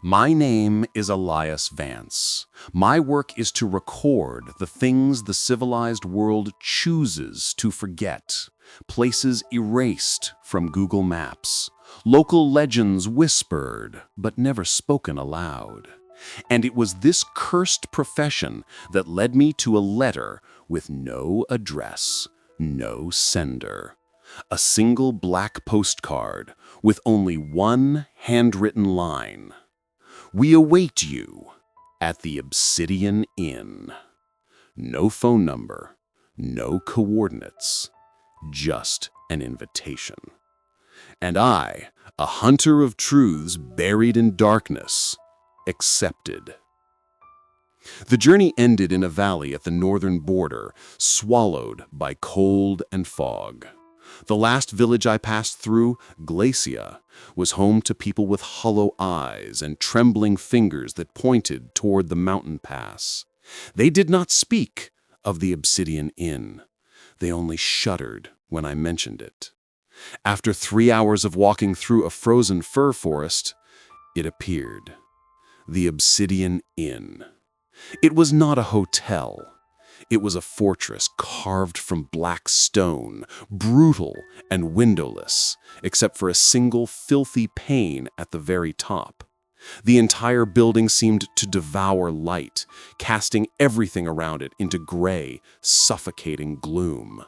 My name is Elias Vance. My work is to record the things the civilized world chooses to forget. Places erased from Google Maps. Local legends whispered, but never spoken aloud. And it was this cursed profession that led me to a letter with no address, no sender. A single black postcard with only one handwritten line. We await you at the Obsidian Inn. No phone number, no coordinates, just an invitation. And I, a hunter of truths buried in darkness, accepted. The journey ended in a valley at the northern border, swallowed by cold and fog. The last village I passed through, Glacia, was home to people with hollow eyes and trembling fingers that pointed toward the mountain pass. They did not speak of the Obsidian Inn. They only shuddered when I mentioned it. After 3 hours of walking through a frozen fir forest, it appeared. The Obsidian Inn. It was not a hotel. It was a fortress carved from black stone, brutal and windowless, except for a single filthy pane at the very top. The entire building seemed to devour light, casting everything around it into gray, suffocating gloom.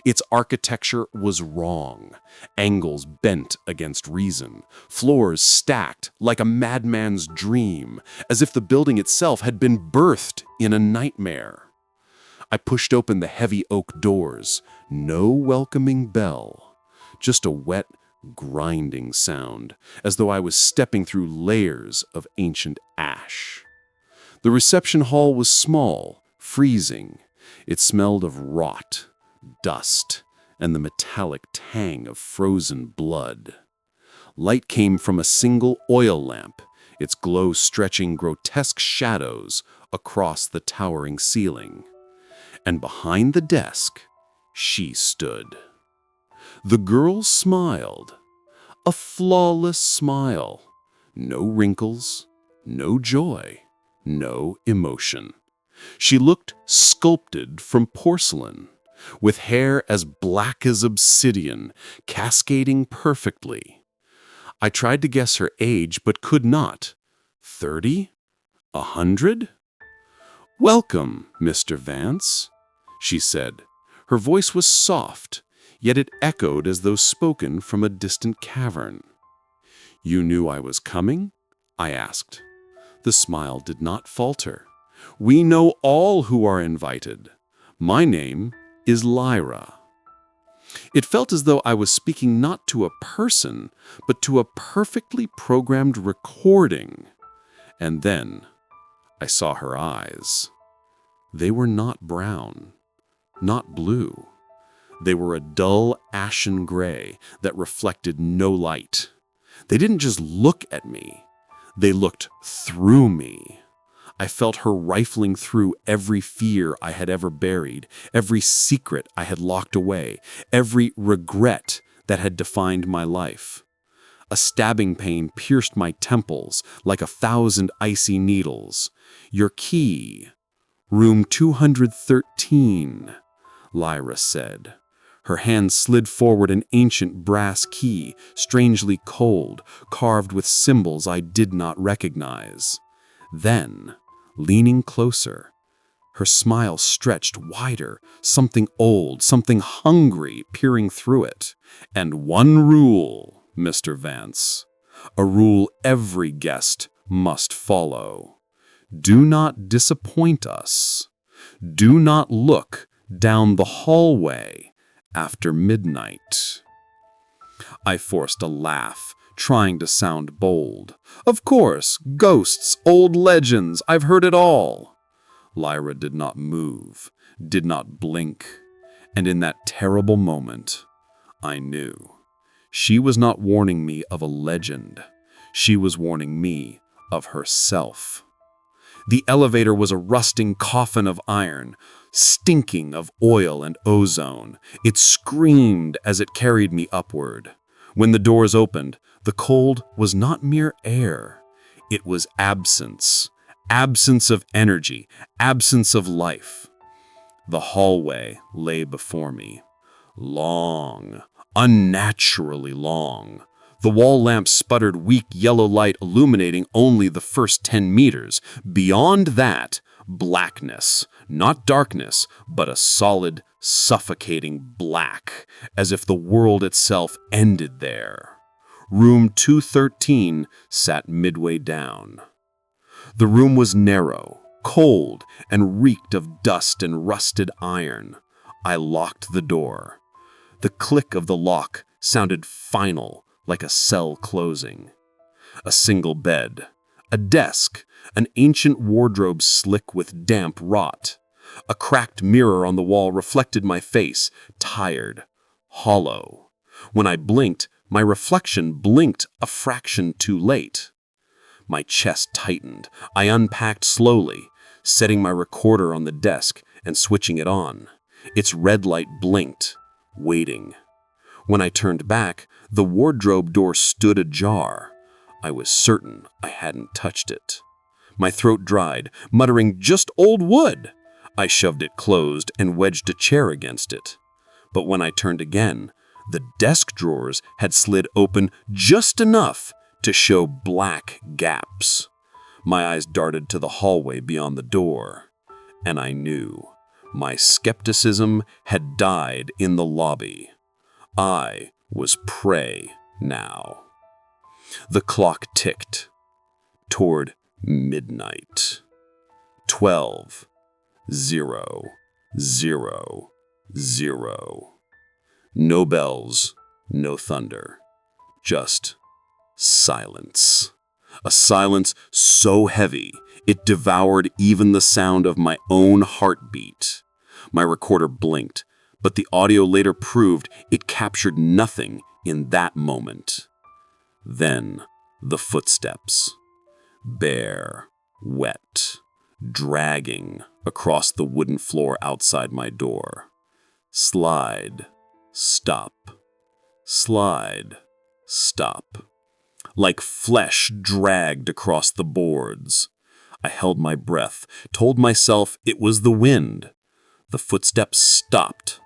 Its architecture was wrong, angles bent against reason, floors stacked like a madman's dream, as if the building itself had been birthed in a nightmare. I pushed open the heavy oak doors. No welcoming bell. Just a wet, grinding sound, as though I was stepping through layers of ancient ash. The reception hall was small, freezing. It smelled of rot, dust, and the metallic tang of frozen blood. Light came from a single oil lamp, its glow stretching grotesque shadows across the towering ceiling. And behind the desk, she stood. The girl smiled, a flawless smile. No wrinkles, no joy, no emotion. She looked sculpted from porcelain, with hair as black as obsidian, cascading perfectly. I tried to guess her age, but could not. 30? 100? "Welcome, Mr. Vance," she said. Her voice was soft, yet it echoed as though spoken from a distant cavern. "You knew I was coming?" I asked. The smile did not falter. "We know all who are invited. My name is Lyra." It felt as though I was speaking not to a person, but to a perfectly programmed recording. And then I saw her eyes. They were not brown, not blue. They were a dull ashen gray that reflected no light. They didn't just look at me. They looked through me. I felt her rifling through every fear I had ever buried, every secret I had locked away, every regret that had defined my life. A stabbing pain pierced my temples like 1,000 icy needles. "Your key, room 213, Lyra said. Her hand slid forward an ancient brass key, strangely cold, carved with symbols I did not recognize. Then, leaning closer, her smile stretched wider, something old, something hungry peering through it. "And one rule, Mr. Vance, a rule every guest must follow. Do not disappoint us. Do not look down the hallway after midnight." I forced a laugh, trying to sound bold. "Of course, ghosts, old legends, I've heard it all." Lyra did not move, did not blink, and in that terrible moment, I knew. She was not warning me of a legend. She was warning me of herself. The elevator was a rusting coffin of iron, stinking of oil and ozone. It screamed as it carried me upward. When the doors opened, the cold was not mere air. It was absence. Absence of energy. Absence of life. The hallway lay before me. Long. Unnaturally long. The wall lamp sputtered weak yellow light illuminating only the first 10 meters. Beyond that, blackness. Not darkness, but a solid, suffocating black, as if the world itself ended there. Room 213 sat midway down. The room was narrow, cold, and reeked of dust and rusted iron. I locked the door. The click of the lock sounded final, like a cell closing. A single bed, a desk, an ancient wardrobe slick with damp rot. A cracked mirror on the wall reflected my face, tired, hollow. When I blinked, my reflection blinked a fraction too late. My chest tightened. I unpacked slowly, setting my recorder on the desk and switching it on. Its red light blinked, waiting. When I turned back, the wardrobe door stood ajar. I was certain I hadn't touched it. My throat dried, muttering, "Just old wood!" I shoved it closed and wedged a chair against it. But when I turned again, the desk drawers had slid open just enough to show black gaps. My eyes darted to the hallway beyond the door, and I knew my skepticism had died in the lobby. I was prey now. The clock ticked toward midnight. 12, 0, 0, 0. No bells, no thunder, just silence. A silence so heavy it devoured even the sound of my own heartbeat. My recorder blinked, but the audio later proved it captured nothing in that moment. Then the footsteps, bare, wet, dragging across the wooden floor outside my door. Slide, stop, slide, stop. Like flesh dragged across the boards. I held my breath, told myself it was the wind. The footsteps stopped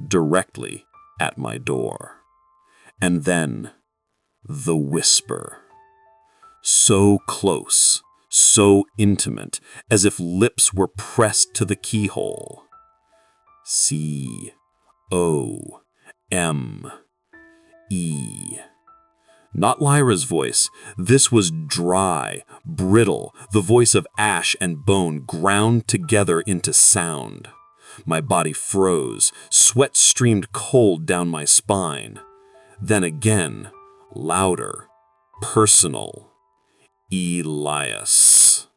directly at my door. And then the whisper. So close, so intimate, as if lips were pressed to the keyhole. C-O-M-E. Not Lyra's voice. This was dry, brittle, the voice of ash and bone ground together into sound. My body froze, sweat streamed cold down my spine. Then again, louder, personal. Elias.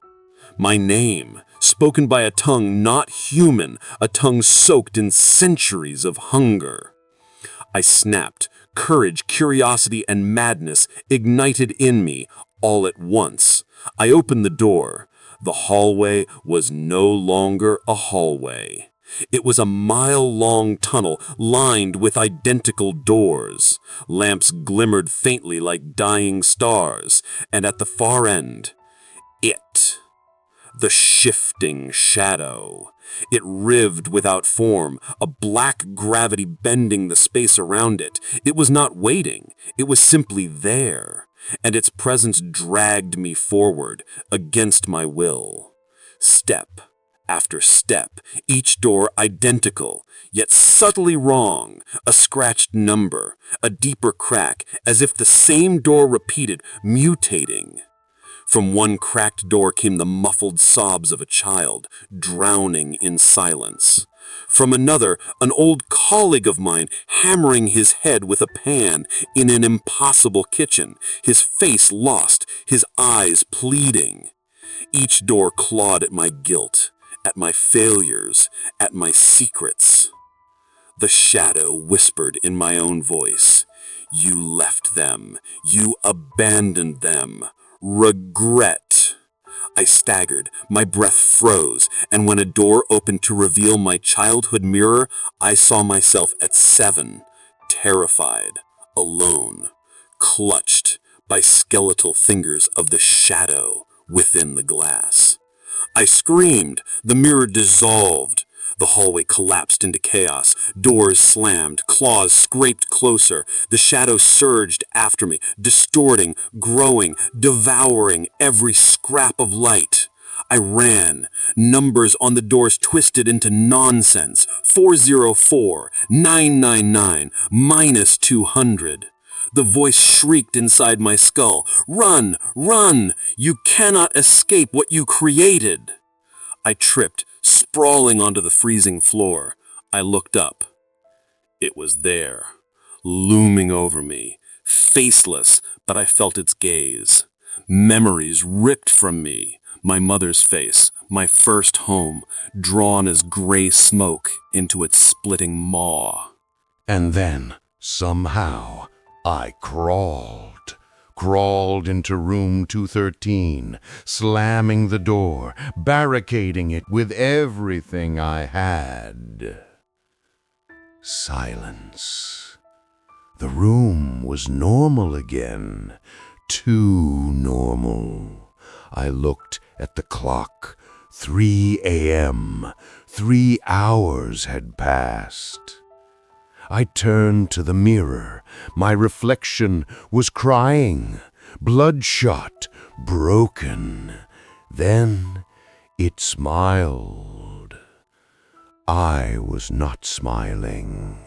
My name, spoken by a tongue not human, a tongue soaked in centuries of hunger. I snapped. Courage, curiosity, and madness ignited in me all at once. I opened the door. The hallway was no longer a hallway. It was a mile-long tunnel lined with identical doors. Lamps glimmered faintly like dying stars, and at the far end, it. The shifting shadow. It writhed without form, a black gravity bending the space around it. It was not waiting, it was simply there, and its presence dragged me forward, against my will. Step after step, each door identical, yet subtly wrong, a scratched number, a deeper crack, as if the same door repeated, mutating. From one cracked door came the muffled sobs of a child, drowning in silence. From another, an old colleague of mine hammering his head with a pan in an impossible kitchen, his face lost, his eyes pleading. Each door clawed at my guilt, at my failures, at my secrets. The shadow whispered in my own voice, "You left them, you abandoned them. Regret." I staggered, my breath froze, and when a door opened to reveal my childhood mirror, I saw myself at 7, terrified, alone, clutched by skeletal fingers of the shadow within the glass. I screamed. The mirror dissolved. The hallway collapsed into chaos. Doors slammed. Claws scraped closer. The shadow surged after me, distorting, growing, devouring every scrap of light. I ran. Numbers on the doors twisted into nonsense. 404, 999, minus 200. The voice shrieked inside my skull. Run! Run! You cannot escape what you created! I tripped, sprawling onto the freezing floor. I looked up. It was there, looming over me, faceless, but I felt its gaze. Memories ripped from me. My mother's face, my first home, drawn as gray smoke into its splitting maw. And then, somehow, I crawled into room 213, slamming the door, barricading it with everything I had. Silence. The room was normal again, too normal. I looked at the clock. 3 a.m. 3 hours had passed. I turned to the mirror. My reflection was crying, bloodshot, broken. Then it smiled. I was not smiling.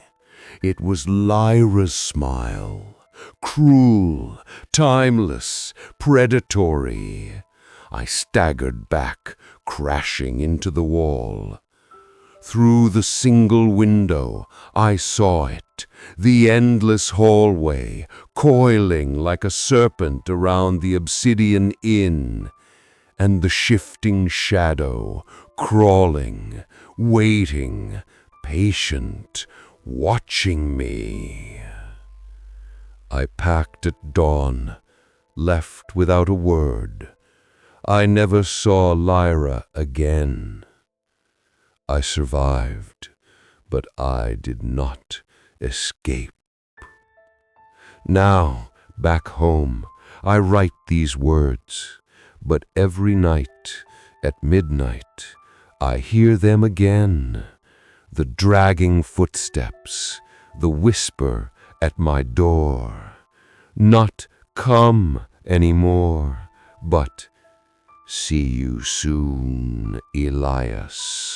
It was Lyra's smile, cruel, timeless, predatory. I staggered back, crashing into the wall. Through the single window, I saw it, the endless hallway, coiling like a serpent around the obsidian inn, and the shifting shadow, crawling, waiting, patient, watching me. I packed at dawn, left without a word. I never saw Lyra again. I survived, but I did not escape. Now, back home, I write these words, but every night, at midnight, I hear them again. The dragging footsteps, the whisper at my door. Not come anymore, but see you soon, Elias.